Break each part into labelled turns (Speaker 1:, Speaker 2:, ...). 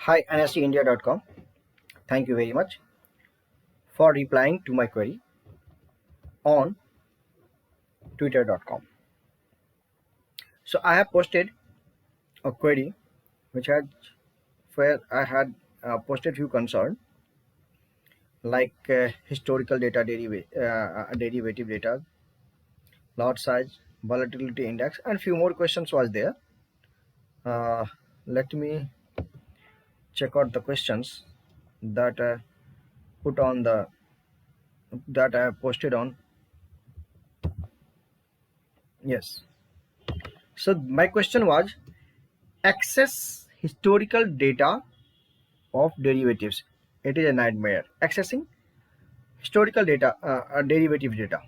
Speaker 1: Hi, nsteindia.com. Thank you very much for replying to my query on twitter.com. So I have posted a query which had where I had posted few concerns like historical data derivative data, lot size, volatility index, and few more questions was there. Uh, Let me check out the questions that put on the that I have posted on. Yes. So my question was access historical data of derivatives. It is a nightmare accessing historical data, derivative data.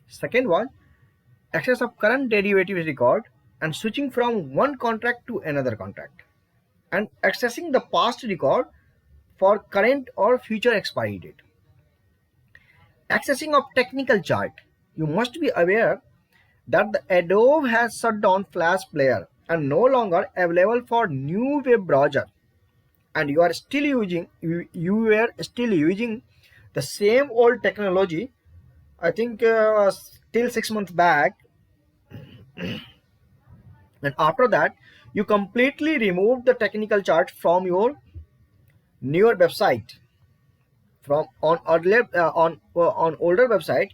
Speaker 1: Second one, access of current derivatives record and switching from one contract to another contract, and accessing the past record for current or future expiry date. Accessing of technical chart. You must be aware that the Adobe has shut down Flash Player and no longer available for new web browser, and you are still using you were still using the same old technology. I think till 6 months back, and after that you completely removed the technical chart from your newer website. From on earlier on older website,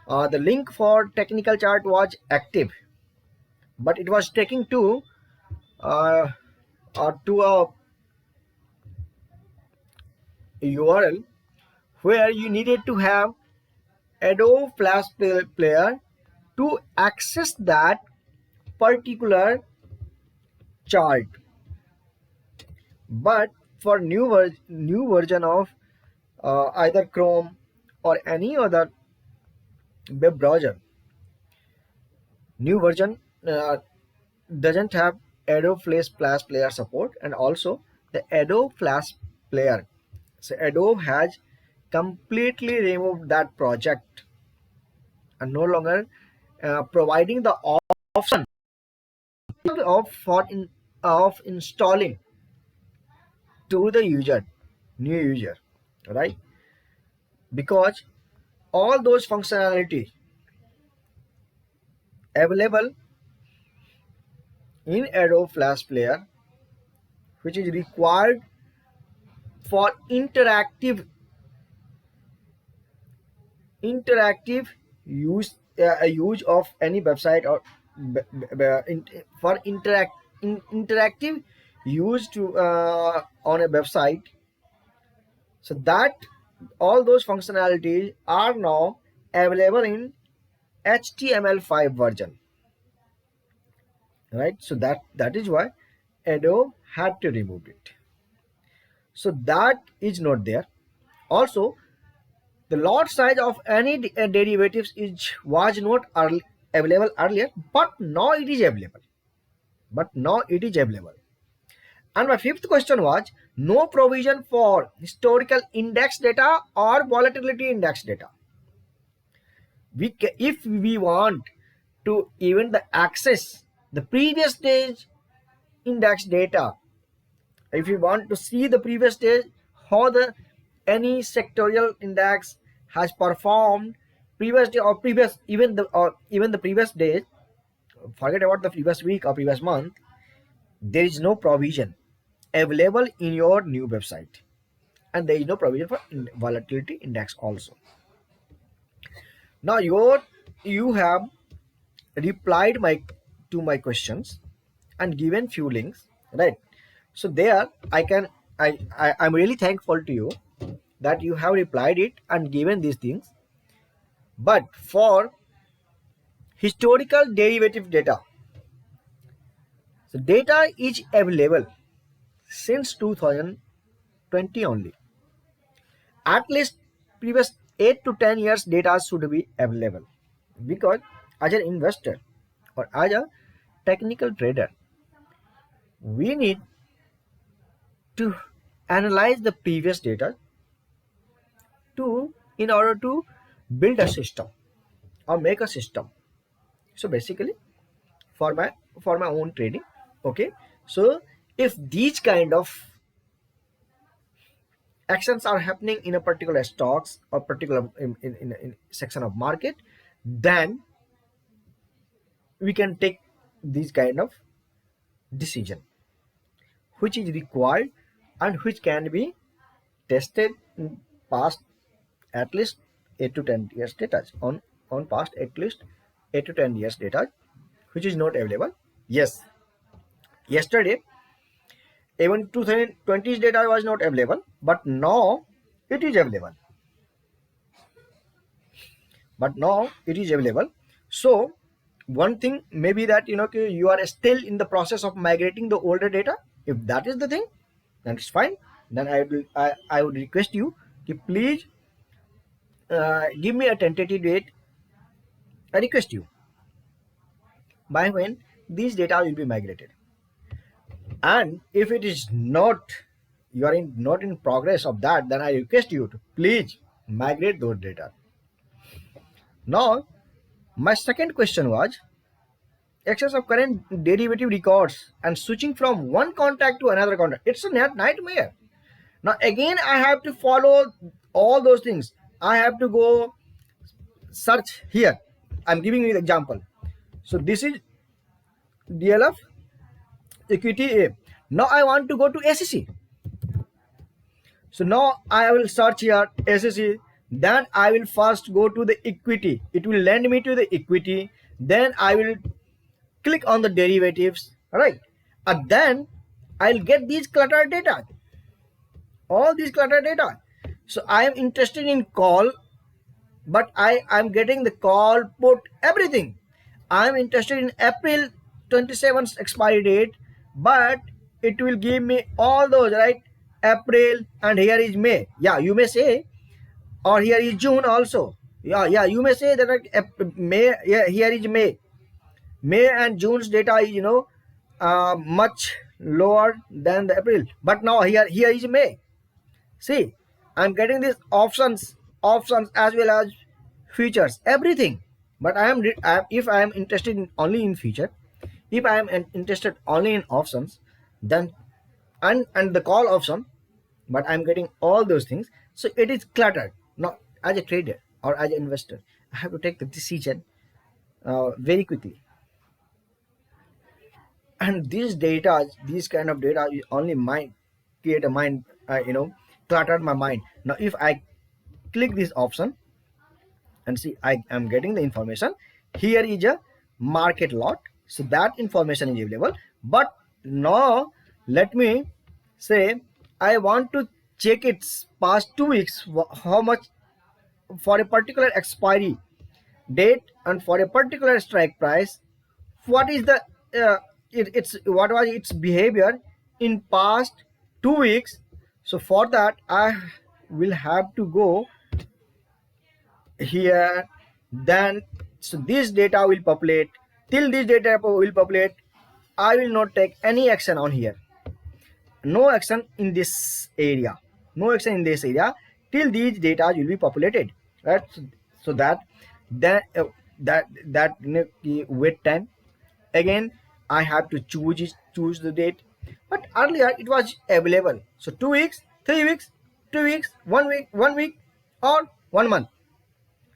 Speaker 1: the link for technical chart was active, but it was taking uh, to a URL where you needed to have Adobe Flash Player to access that particular chart. But for new version of either Chrome or any other web browser, new version doesn't have Adobe Flash Player support, and also the Adobe Flash Player. So Adobe has completely removed that project and no longer providing the option of installing to the new user, right? Because all those functionality available in Adobe Flash Player, which is required for interactive use of any website, or for interactive use to on a website. So that all those functionalities are now available in HTML5 version, right? So that is why Adobe had to remove it. So that is not there. Also, the lot size of any derivatives was not available earlier, but now it is available. And my fifth question was no provision for historical index data or volatility index data. If we want to even the access the previous stage index data, if you want to see the previous stage how the any sectorial index has performed previous day or previous even the previous day, forget about the previous week or previous month, there is no provision available in your new website, and there is no provision for volatility index also. Now you have replied my questions and given few links, right? So there I'm really thankful to you that you have replied it and given these things. But for historical derivative data, the data is available since 2020 only. At least previous 8 to 10 years data should be available, because as an investor or as a technical trader, we need to analyze the previous data to in order to build a system or make a system. So basically for my own trading. Okay, so if these kind of actions are happening in a particular stocks or particular in section of market, then we can take this kind of decision which is required and which can be tested in past at least 8 to 10 years data on past at least 8 to 10 years data which is not available. Yes, yesterday even 2020's data was not available, but now it is available. So one thing maybe that you are still in the process of migrating the older data. If that is the thing, then it's fine. Then I would request you to please give me a tentative date. I request you by when these data will be migrated. And if it is not, you are not in progress of that, then I request you to please migrate those data. Now, my second question was access of current derivative records and switching from one contract to another contract. It's a nightmare. Now again, I have to follow all those things. I have to go search here. I'm giving you the example. So this is DLF equity A. Now I want to go to SEC. So now I will search here SEC. Then I will first go to the equity. It will lend me to the equity. Then I will click on the derivatives, right? And then I'll get these cluttered data, all these cluttered data. So I am interested in call, but I'm getting the call, put, everything. I'm interested in April 27th expiry date, but it will give me all those, right? April, and here is May. Yeah, you may say, or here is June also. Yeah, you may say that like, May. Yeah, here is May. May and June's data is much lower than the April, but now here is May. See, I'm getting these options as well as features, everything. But if I am interested in only in feature, if I am interested only in options, then and the call option, but I'm getting all those things. So it is cluttered. Now, as a trader or as an investor, I have to take the decision very quickly. And these data, these kind of data is only mind create a mind cluttered my mind. Now if I click this option and see, I am getting the information. Here is a market lot, so that information is available. But now let me say I want to check its past 2 weeks, how much for a particular expiry date and for a particular strike price, what is the what was its behavior in past 2 weeks. So for that I will have to go here. Then so this data will populate. Till this data will populate, I will not take any action on here. No action in this area. No action in this area till these data will be populated, right? So that wait time. Again, I have to choose the date. But earlier it was available. So 2 weeks, 3 weeks, 2 weeks, 1 week, or 1 month.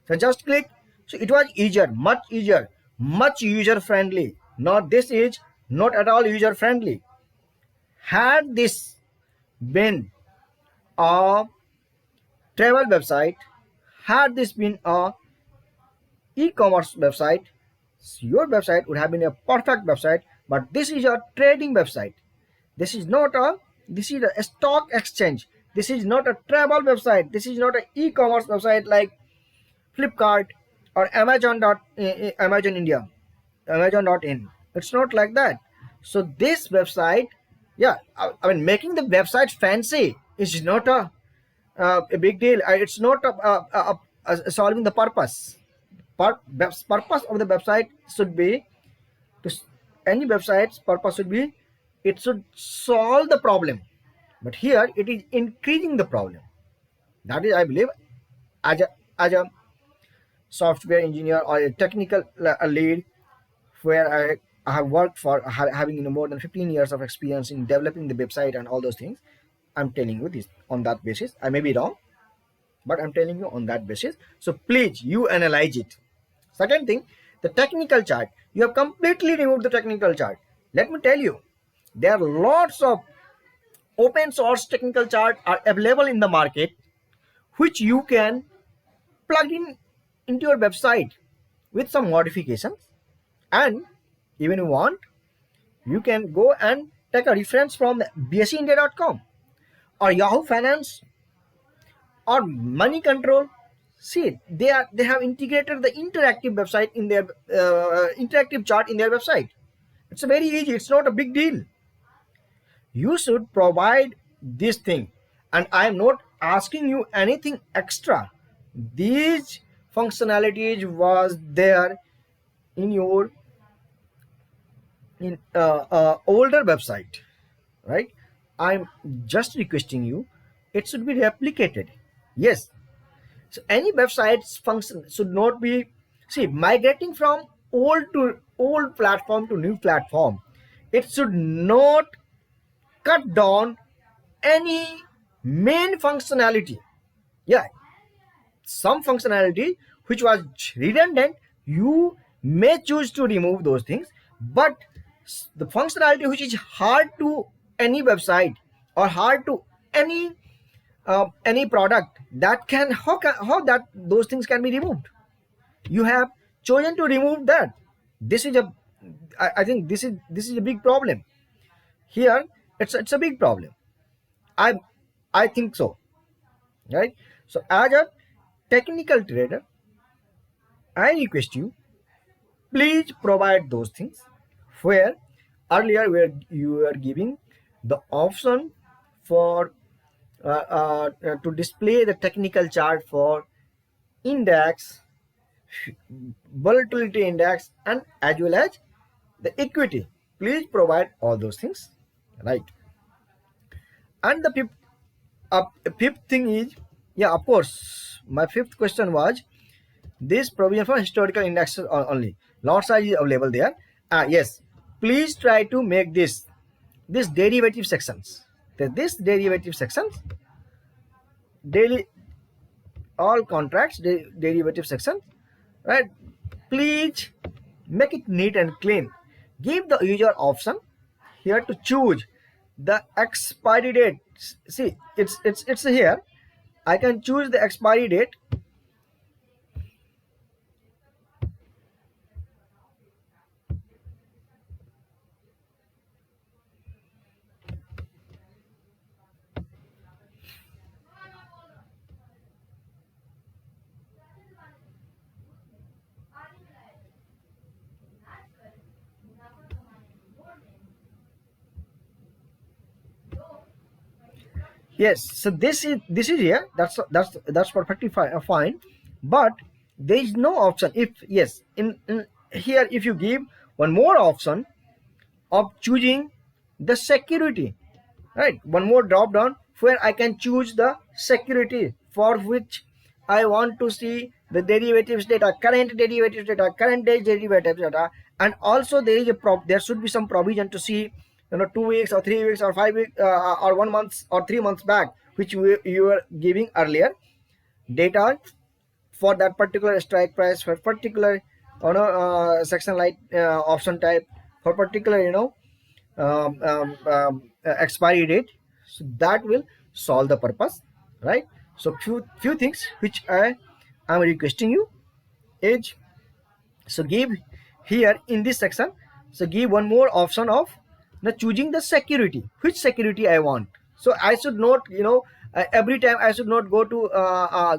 Speaker 1: So just click. So it was easier, much user friendly. Now this is not at all user friendly. Had this been a travel website, had this been a e-commerce website, your website would have been a perfect website. But this is a trading website. This is a stock exchange. This is not a travel website. This is not an e-commerce website like Flipkart or Amazon India, Amazon.in. It's not like that. So this website, yeah, I mean, making the website fancy is not a big deal. It's not solving the purpose. Purpose of the website should be any website's purpose should be it should solve the problem. But here it is increasing the problem. That is, I believe, as a software engineer or a technical lead, where I have worked for having more than 15 years of experience in developing the website and all those things. I'm telling you this on that basis. I may be wrong, but I'm telling you on that basis. So please, you analyze it. Second thing, the technical chart. You have completely removed the technical chart. Let me tell you, there are lots of open source technical chart are available in the market, which you can plug in into your website with some modifications. And even you want, you can go and take a reference from bseindia.com or Yahoo Finance or Money Control. See, they have integrated the interactive website in their interactive chart in their website. It's very easy. It's not a big deal. You should provide this thing, and I am not asking you anything extra. These functionalities was there in your older website, right? I'm just requesting you, it should be replicated. Yes. So any website's function should not be, see, migrating from old platform to new platform. It should not cut down any main functionality. Yeah, some functionality which was redundant, you may choose to remove those things, but the functionality which is hard to any website or hard to any product, that can how that those things can be removed. You have chosen to remove that. This is a, I think this is a big problem here. It's a big problem. I i think so, right? So as a technical trader, I request you, please provide those things where earlier where you were giving the option for to display the technical chart for index, volatility index, and as well as the equity. Please provide all those things, right? And the fifth thing is, yeah, of course, my fifth question was this provision for historical indexes only. Lot size is available there. Yes, please try to make this derivative sections. This derivative sections, daily all contracts derivative section, right? Please make it neat and clean. Give the user option here to choose the expiry date. See, it's here. I can choose the expiry date. Yes, so this is here. That's perfectly fine. But there is no option. If yes, in here, if you give one more option of choosing the security, right? One more drop down where I can choose the security for which I want to see the derivatives data, current derivatives data, current day derivatives data, and also there is a there should be some provision to see, 2 weeks or 3 weeks or 5 weeks or 1 month or 3 months back, which you were giving earlier data for that particular strike price, for particular section like option type, for particular expiry date. So that will solve the purpose, right? So few things which I am requesting you is, so give here in this section, so give one more option of the choosing the security, which security I want. So I should not, every time I should not go to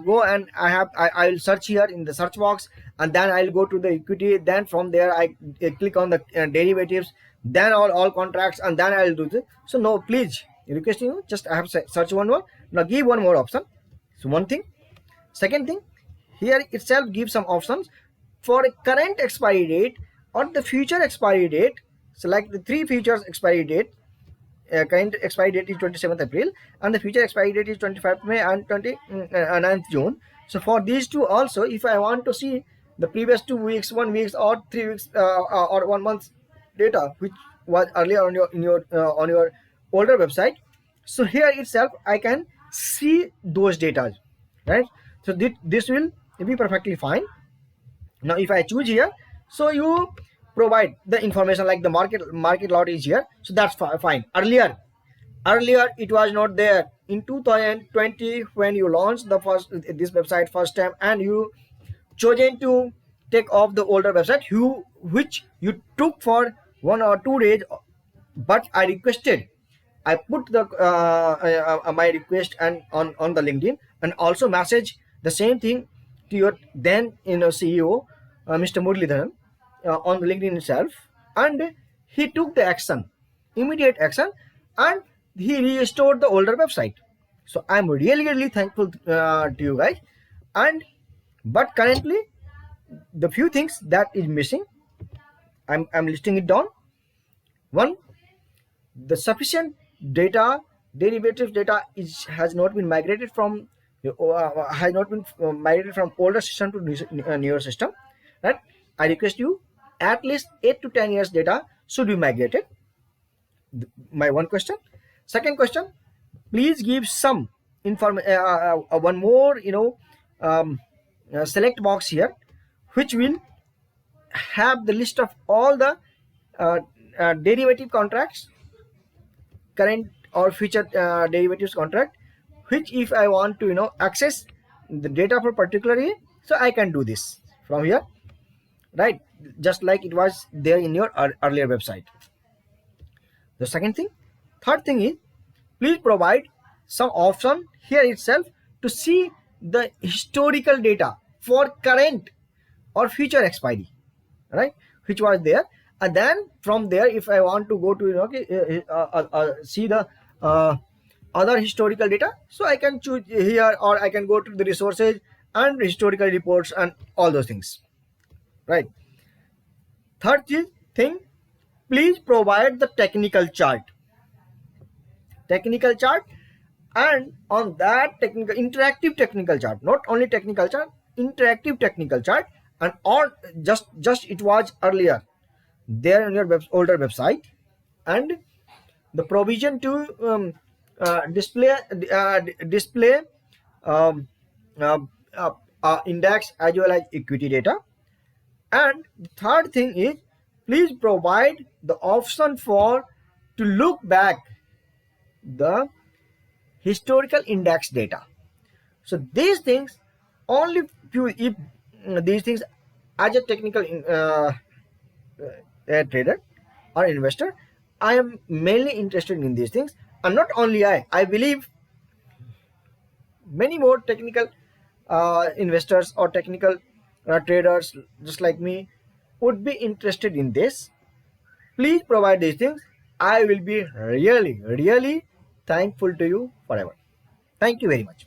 Speaker 1: go and I will search here in the search box, and then I'll go to the equity, then from there I click on the derivatives, then all contracts, and then I'll do this. So no, please, requesting you, just I have search one more. Now give one more option. So one thing. Second thing, here itself gives some options for a current expiry date or the future expiry date. Select the three futures expiry date. Current expiry date is 27th April and the future expiry date is 25th May and 29th June. So for these two also, if I want to see the previous 2 weeks, 1 week or 3 weeks or 1 month data, which was earlier on your older website, So here itself I can see those data, right? So this will be perfectly fine. Now if I choose here, so you provide the information like the market lot is here, so that's fine. Earlier it was not there in 2020 when you launched the first this website first time, and you chosen to take off the older website which you took for 1 or 2 days. But I requested, I put the my request and on the LinkedIn, and also message the same thing to your then CEO, Mr. Muralidharan, on the LinkedIn itself, and he took the action, immediate action, and he restored the older website. So I'm really thankful to you guys. And but currently the few things that is missing, I'm listing it down. One, the sufficient data, derivative data has not been migrated from migrated from older system to newer system, right? I request you, at least 8 to 10 years data should be migrated. My one question. Second question, please give some one more select box here, which will have the list of all the derivative contracts, current or future derivatives contract, which if I want to access the data for particularly, so I can do this from here, right? Just like it was there in your earlier website. The second thing. Third thing is, please provide some option here itself to see the historical data for current or future expiry, right, which was there. And then from there, if I want to go to see the other historical data, so I can choose here, or I can go to the resources and historical reports and all those things, right? Third thing, please provide the technical chart, and on that technical interactive technical chart, not only technical chart, interactive technical chart, and or just it was earlier there on your older website, and the provision to display um, uh, index as well as equity data. And the third thing is, please provide the option for to look back the historical index data. So these things, only few, if these things, as a technical trader or investor, I am mainly interested in these things. And not only I believe many more technical investors or technical traders just like me would be interested in this. Please provide these things. I will be really thankful to you forever. Thank you very much.